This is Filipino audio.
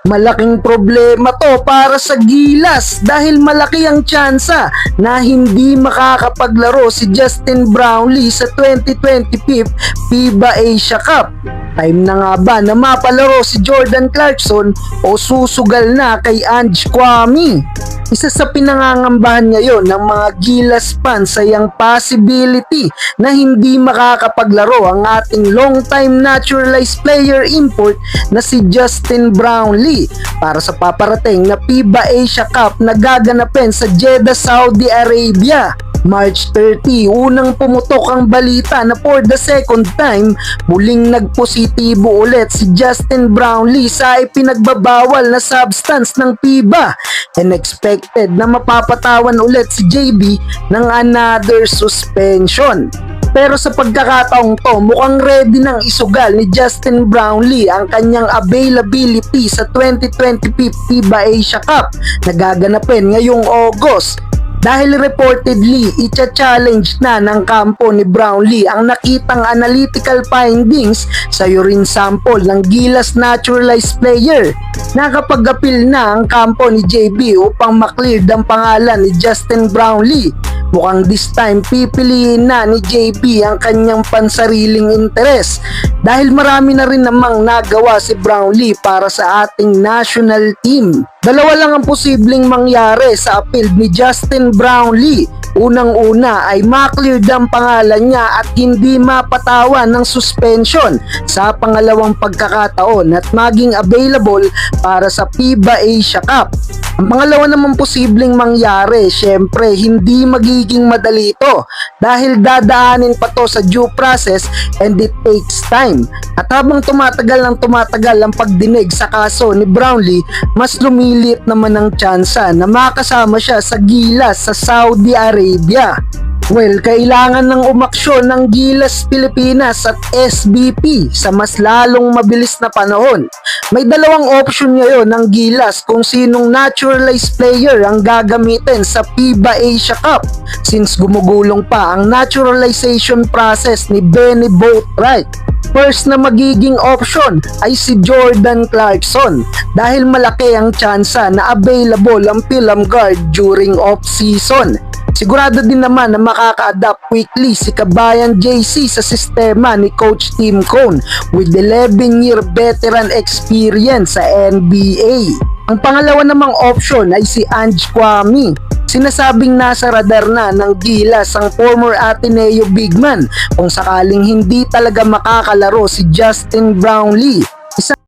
Malaking problema to para sa Gilas dahil malaki ang tsansa na hindi makakapaglaro si Justin Brownlee sa 2025 FIBA Asia Cup. Time na nga ba na mapalaro si Jordan Clarkson o susugal na kay Ange Kwame? Isa sa pinangangambahan ngayon ng mga Gilas fans ay ang possibility na hindi makakapaglaro ang ating long-time naturalized player import na si Justin Brownlee para sa paparating na FIBA Asia Cup na gaganapin sa Jeddah, Saudi Arabia. March 30, unang pumutok ang balita na for the second time, muling nagpositibo ulit si Justin Brownlee sa ipinagbabawal na substance ng FIBA and expected na mapapatawan ulit si JB ng another suspension. Pero sa pagkakataong to, mukhang ready nang isugal ni Justin Brownlee ang kanyang availability sa 2025 FIBA Asia Cup na gaganapin ngayong August. Dahil reportedly, icha-challenge na ng kampo ni Brownlee ang nakitang analytical findings sa urine sample ng Gilas naturalized player. Nakapag-appeal na ang kampo ni JB upang maklear ang pangalan ni Justin Brownlee. Mukhang this time pipiliin na ni JB ang kanyang pansariling interes dahil marami na rin namang nagawa si Brownlee para sa ating national team. Dalawa lang ang posibleng mangyari sa appeal ni Justin Brownlee. Unang-una ay maklear ang pangalan niya at hindi mapatawan ng suspension sa pangalawang pagkakataon at maging available para sa FIBA Asia Cup. Ang pangalawa naman posibleng mangyari, syempre hindi magiging madali ito dahil dadaanin pa to sa due process and it takes time. At habang tumatagal ang pagdinig sa kaso ni Brownlee, mas lumilit naman ang tsansa na makasama siya sa Gilas sa Saudi Arabia. Well, kailangan ng umaksyon ng Gilas Pilipinas at SBP sa mas lalong mabilis na panahon. May dalawang option ngayon ng Gilas kung sinong naturalized player ang gagamitin sa FIBA Asia Cup since gumugulong pa ang naturalization process ni Benny Boatwright. First na magiging option ay si Jordan Clarkson dahil malaki ang tsansa na available ang film guard during off-season. Sigurado din naman na makaka-adapt quickly si Kabayan JC sa sistema ni Coach Tim Cone with 11-year veteran experience sa NBA. Ang pangalawa namang option ay si Ange Kwame. Sinasabing nasa radar na ng Gilas ang former Ateneo bigman kung sakaling hindi talaga makakalaro si Justin Brownlee.